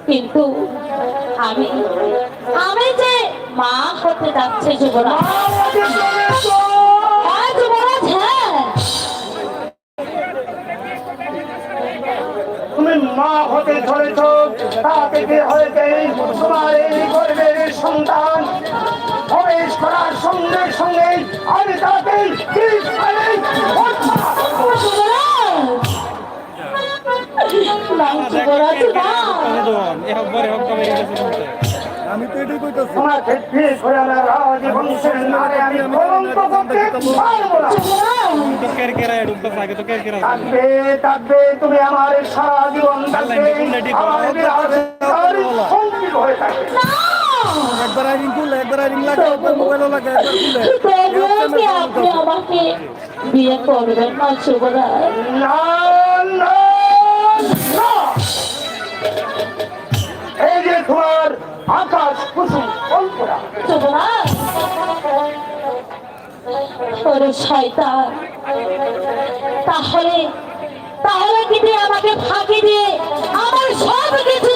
কিন্তু আমি আমি যে মা হতে যাচ্ছে যুবরাজ। হ্যাঁ যুবরাজ, হ্যাঁ। তুমি মা হতে চলেছ, তা থেকে হয়েছে তোমার এই গর্বের সন্তান প্রবেশ করার সঙ্গে সঙ্গে আমি তাকে আমি তো এটাই কইতাছি তোমাকে বিয়ে করে আমার রাজবংশের নামে আমি কলঙ্ক করতে পারবো না। থাকবে থাকবে তুমি আমার সারা জীবন থাকবে, আমার বিরাট সঙ্গী হয়ে থাকবে। একবার আইরিং খুললে একবার আইরিং লাগে একবার মোবাইলও লাগে আপনি আমাকে বিয়ে করবেন না যুবরাজ? না না না, এই যে তোমার আকাশ কুসুম কল্পনা যুবরাজ, ওরে শয়তান, তাহলে তাহলে কি তুই আমাকে ফাঁকি দিয়ে আমার সব কিছু